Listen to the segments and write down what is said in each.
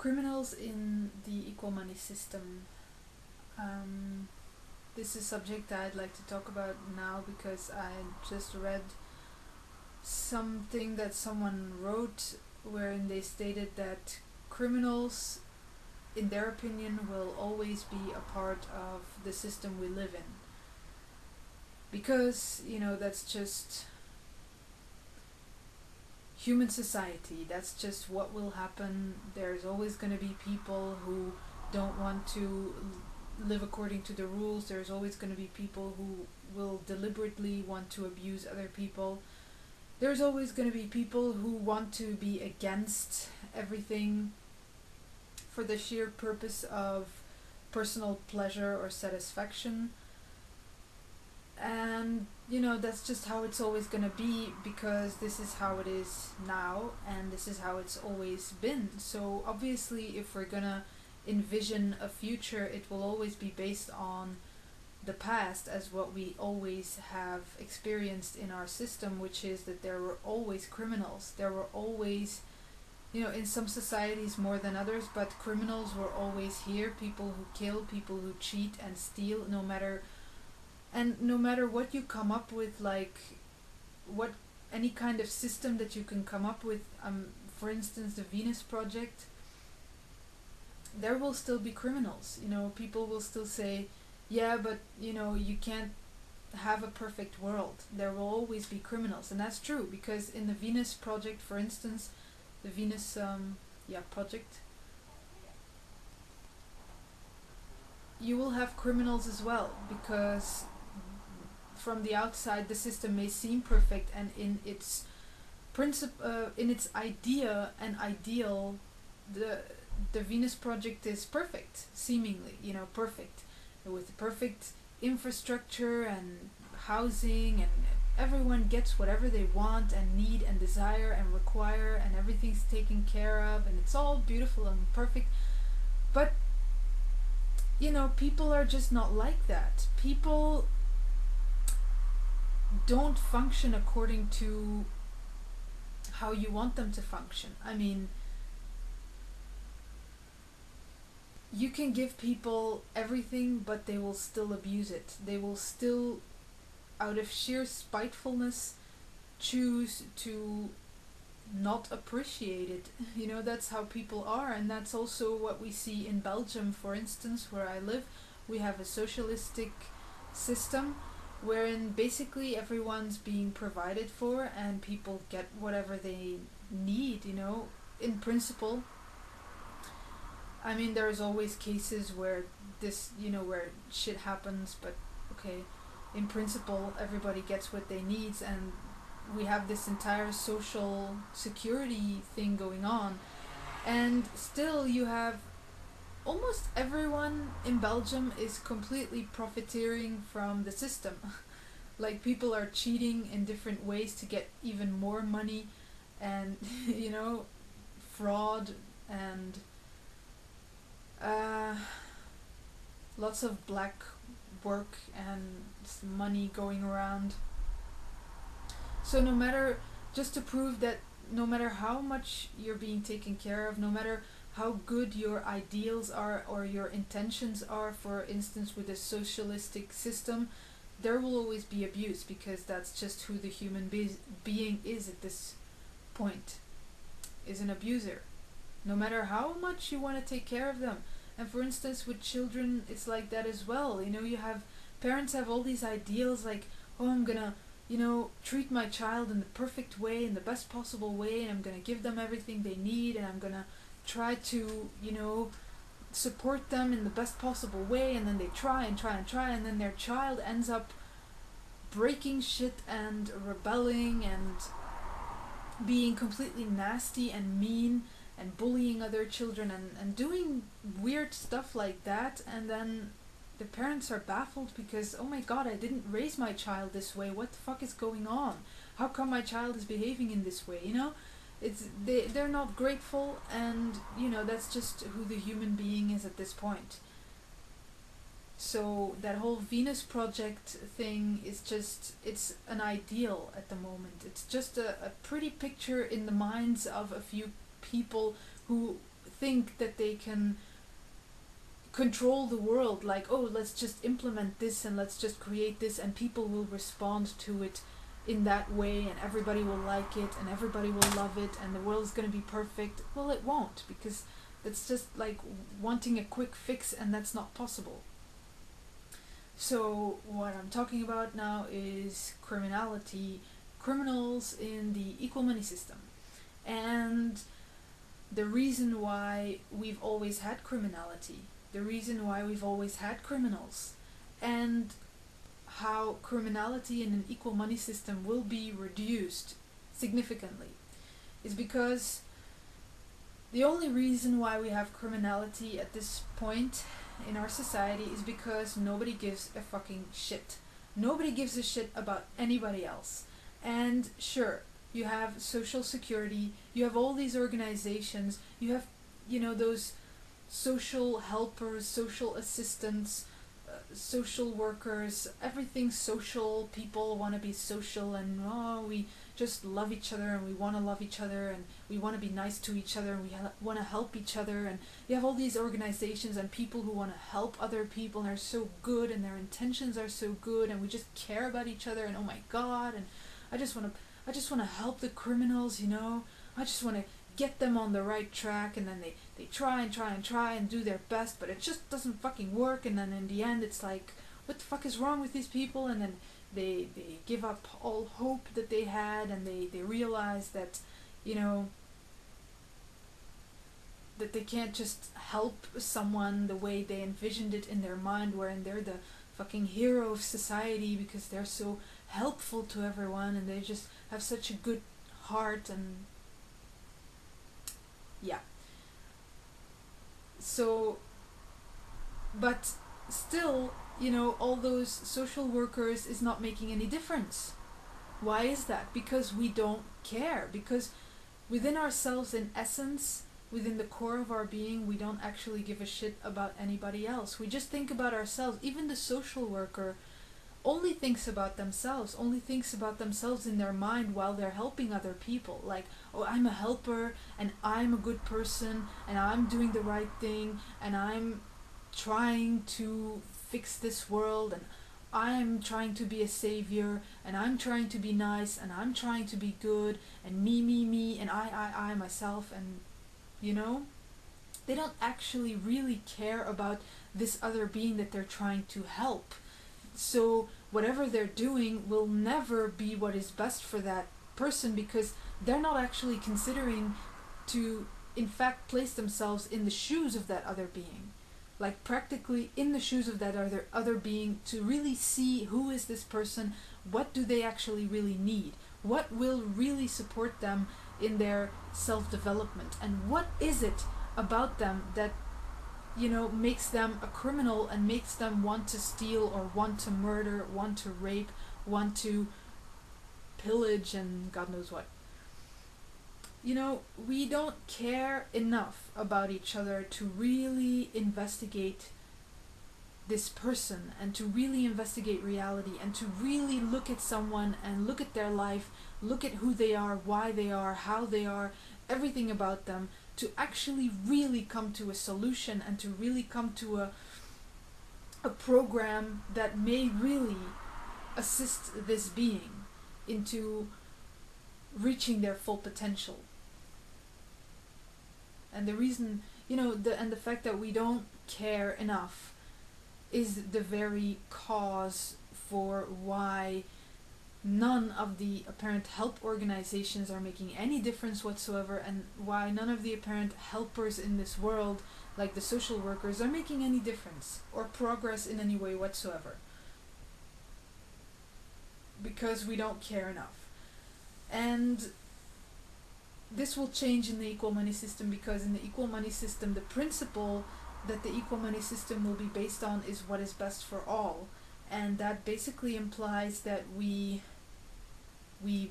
Criminals in the equal money system. Um, this is a subject I'd like to talk about now because I just read something that someone wrote wherein they stated that criminals, in their opinion, will always be a part of the system we live in. Because, that's just human society. That's just what will happen. There's always going to be people who don't want to live according to the rules. There's always going to be people who will deliberately want to abuse other people. There's always going to be people who want to be against everything for the sheer purpose of personal pleasure or satisfaction. And that's just how it's always going to be, because this is how it is now and this is how it's always been. So obviously, if we're going to envision a future, it will always be based on the past as what we always have experienced in our system, which is that there were always criminals. There were always, in some societies more than others, but criminals were always here. People who kill, people who cheat and steal, no matter what you come up with, like what any kind of system that you can come up with, for instance the Venus Project, there will still be criminals. People will still say, yeah, but you can't have a perfect world. There will always be criminals, and that's true, because in the Venus Project, for instance, the Venus project, you will have criminals as well, because from the outside the system may seem perfect, and in its in its idea and ideal, the Venus Project is perfect, seemingly, perfect, with perfect infrastructure and housing, and everyone gets whatever they want and need and desire and require, and everything's taken care of, and it's all beautiful and perfect. But people are just not like that. People don't function according to how you want them to function. I mean, you can give people everything, but they will still abuse it. They will still, out of sheer spitefulness, choose to not appreciate it. That's how people are, and that's also what we see in Belgium, for instance, where I live. We have a socialistic system wherein basically everyone's being provided for and people get whatever they need, in principle. I mean, there's always cases where this, where shit happens, but okay, in principle, everybody gets what they need, and we have this entire social security thing going on. And still, you have almost everyone in Belgium is completely profiteering from the system. Like, people are cheating in different ways to get even more money, and fraud, and lots of black work and money going around. So just to prove that no matter how much you're being taken care of, no matter how good your ideals are or your intentions are, for instance with a socialistic system, there will always be abuse, because that's just who the human being is at this point, is an abuser. No matter how much you want to take care of them. And for instance with children, it's like that as well. You have parents have all these ideals, like, oh, I'm gonna treat my child in the perfect way, in the best possible way, and I'm gonna give them everything they need, and I'm gonna try to support them in the best possible way. And then they try and try and try, and then their child ends up breaking shit and rebelling and being completely nasty and mean and bullying other children and doing weird stuff like that. And then the parents are baffled because, oh my god, I didn't raise my child this way. What the fuck is going on? How come my child is behaving in this way? They're not grateful, and that's just who the human being is at this point. So that whole Venus Project thing is just, it's an ideal at the moment. It's just a pretty picture in the minds of a few people who think that they can control the world, like, oh, let's just implement this and let's just create this and people will respond to it in that way and everybody will like it and everybody will love it and the world's going to be perfect. Well, it won't, because that's just like wanting a quick fix, and that's not possible. So what I'm talking about now is criminality, criminals in the equal money system. And the reason why we've always had criminality, the reason why we've always had criminals, and how criminality in an equal money system will be reduced significantly is because the only reason why we have criminality at this point in our society is because nobody gives a fucking shit. Nobody gives a shit about anybody else. And sure, you have social security, you have all these organizations, you have, those social helpers, social assistants, social workers, everything social. People want to be social, and we just love each other and we want to love each other and we want to be nice to each other and we want to help each other. And you have all these organizations and people who want to help other people and are so good and their intentions are so good and we just care about each other and oh my god, and I just want to help the criminals, I just want to get them on the right track, and then they try and do their best, but it just doesn't fucking work, and then in the end it's like, what the fuck is wrong with these people? And then they give up all hope that they had, and they realize that, that they can't just help someone the way they envisioned it in their mind, wherein they're the fucking hero of society because they're so helpful to everyone and they just have such a good heart. And yeah, so, but still, all those social workers is not making any difference. Why is that? Because we don't care. Because within ourselves, in essence, within the core of our being, we don't actually give a shit about anybody else. We just think about ourselves. Even the social worker only thinks about themselves, only thinks about themselves in their mind while they're helping other people. Like, oh, I'm a helper and I'm a good person and I'm doing the right thing and I'm trying to fix this world and I'm trying to be a savior and I'm trying to be nice and I'm trying to be good and me and I myself. And they don't actually really care about this other being that they're trying to help. So whatever they're doing will never be what is best for that person, because they're not actually considering to in fact place themselves in the shoes of that other being, like practically in the shoes of that other being, to really see who is this person, what do they actually really need, what will really support them in their self-development, and what is it about them that makes them a criminal and makes them want to steal or want to murder, want to rape, want to pillage, and God knows what. We don't care enough about each other to really investigate this person and to really investigate reality and to really look at someone and look at their life, look at who they are, why they are, how they are, everything about them, to actually really come to a solution and to really come to a program that may really assist this being into reaching their full potential. And the reason, the fact that we don't care enough is the very cause for why none of the apparent help organizations are making any difference whatsoever, and why none of the apparent helpers in this world, like the social workers, are making any difference or progress in any way whatsoever. Because we don't care enough. And this will change in the equal money system, because in the equal money system, the principle that the equal money system will be based on is what is best for all. And that basically implies that we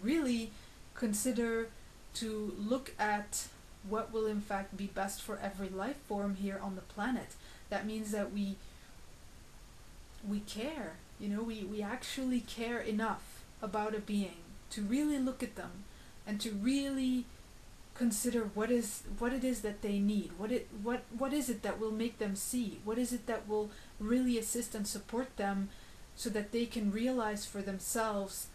really consider to look at what will in fact be best for every life form here on the planet. That means that we care, we actually care enough about a being to really look at them and to really consider what it is that they need, what is it that will make them see, what is it that will really assist and support them, so that they can realize for themselves,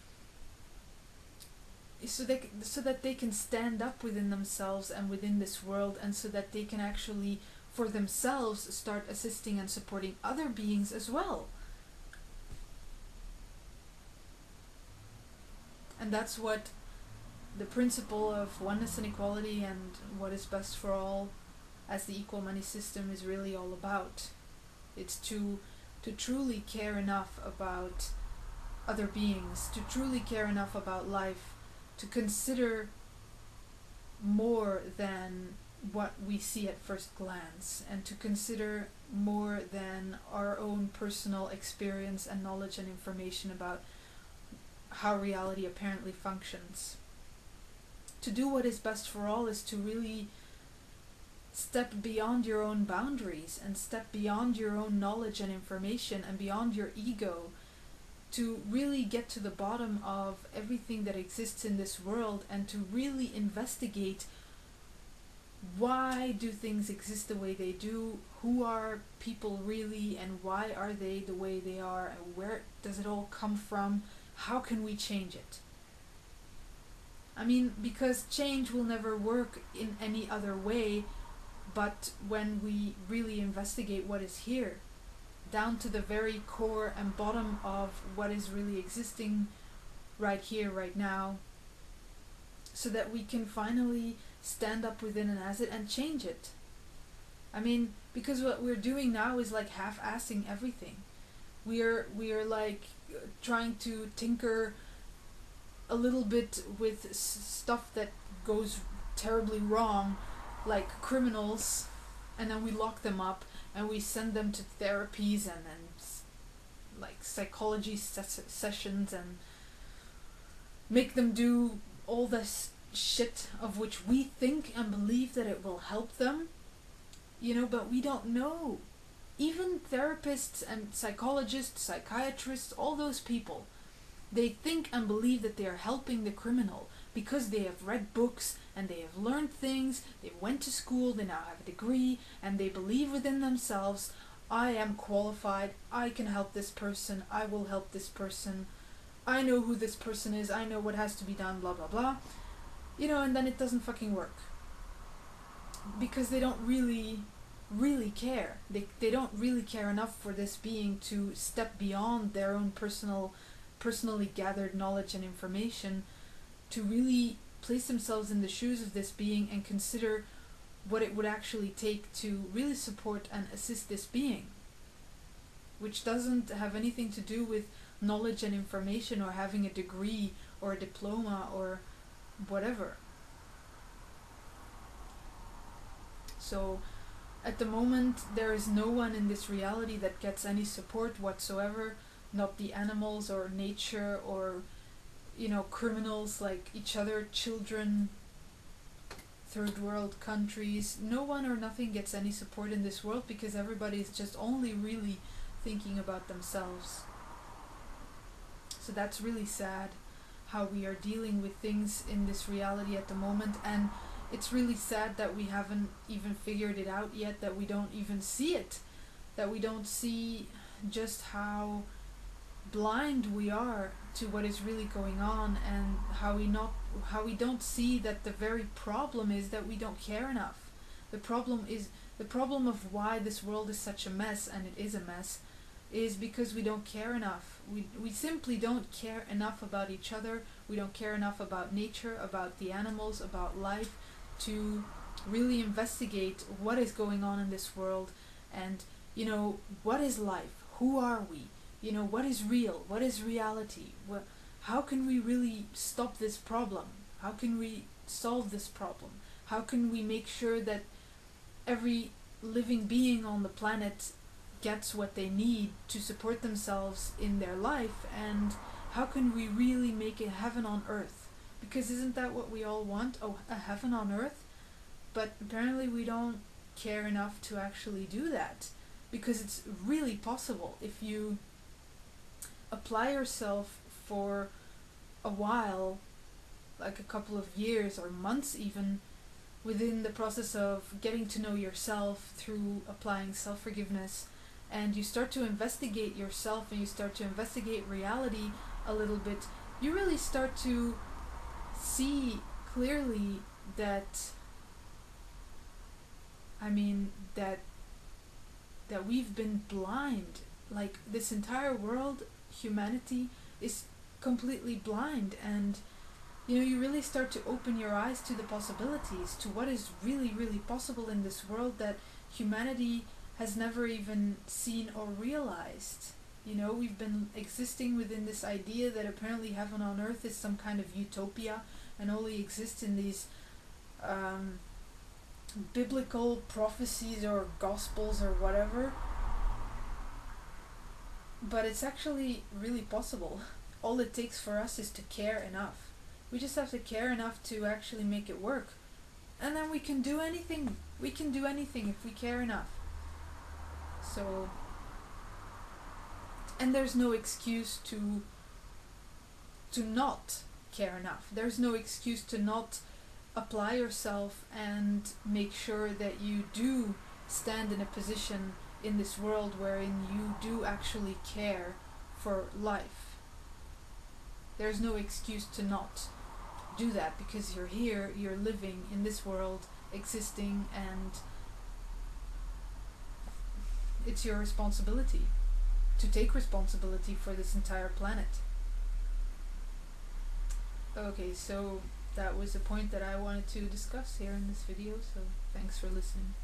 so that they can stand up within themselves and within this world, and so that they can actually for themselves start assisting and supporting other beings as well. And that's what the principle of oneness and equality and what is best for all as the equal money system is really all about. It's to truly care enough about other beings, to truly care enough about life, to consider more than what we see at first glance, and to consider more than our own personal experience and knowledge and information about how reality apparently functions. To do what is best for all is to really step beyond your own boundaries and step beyond your own knowledge and information and beyond your ego, to really get to the bottom of everything that exists in this world, and to really investigate why do things exist the way they do, who are people really, and why are they the way they are, and where does it all come from, how can we change it? I mean, because change will never work in any other way but when we really investigate what is here, down to the very core and bottom of what is really existing right here, right now, so that we can finally stand up within and as it and change it. I mean, because what we're doing now is like half-assing everything. We're like trying to tinker a little bit with stuff that goes terribly wrong, like criminals, and then we lock them up and we send them to therapies and like psychology sessions, and make them do all this shit of which we think and believe that it will help them, but we don't know. Even therapists and psychologists, psychiatrists, all those people, they think and believe that they are helping the criminal because they have read books and they have learned things, they went to school, they now have a degree, and they believe within themselves, I am qualified, I can help this person, I will help this person, I know who this person is, I know what has to be done, blah blah blah. And then it doesn't fucking work. Because they don't really care. They don't really care enough for this being to step beyond their own personally gathered knowledge and information, to really place themselves in the shoes of this being and consider what it would actually take to really support and assist this being, which doesn't have anything to do with knowledge and information or having a degree or a diploma or whatever. So at the moment there is no one in this reality that gets any support whatsoever, not the animals or nature or criminals like each other, children, third world countries. No one or nothing gets any support in this world because everybody is just only really thinking about themselves. So that's really sad how we are dealing with things in this reality at the moment, and it's really sad that we haven't even figured it out yet, that we don't even see it, that we don't see just how blind we are to what is really going on, and how we don't see that the very problem is that we don't care enough. The problem of why this world is such a mess, and it is a mess, is because we don't care enough. We simply don't care enough about each other. We don't care enough about nature, about the animals, about life, to really investigate what is going on in this world, and what is life, who are we, what is real, what is reality, how can we really stop this problem, how can we solve this problem, how can we make sure that every living being on the planet gets what they need to support themselves in their life, and how can we really make it heaven on earth? Because isn't that what we all want? A heaven on earth? But apparently we don't care enough to actually do that, because it's really possible if you apply yourself for a while, like a couple of years or months even, within the process of getting to know yourself through applying self-forgiveness, and you start to investigate yourself and you start to investigate reality a little bit, you really start to see clearly that, I mean, that we've been blind. Like, this entire world, humanity, is completely blind, and you really start to open your eyes to the possibilities, to what is really, really possible in this world that humanity has never even seen or realized. We've been existing within this idea that apparently heaven on earth is some kind of utopia and only exists in these biblical prophecies or gospels or whatever. But it's actually really possible. All it takes for us is to care enough. We just have to care enough to actually make it work. And then we can do anything. We can do anything if we care enough. So, and there's no excuse to not care enough. There's no excuse to not apply yourself and make sure that you do stand in a position in this world wherein you do actually care for life. There's no excuse to not do that, because you're here, you're living in this world, existing, and it's your responsibility to take responsibility for this entire planet. Okay, so that was a point that I wanted to discuss here in this video, so thanks for listening.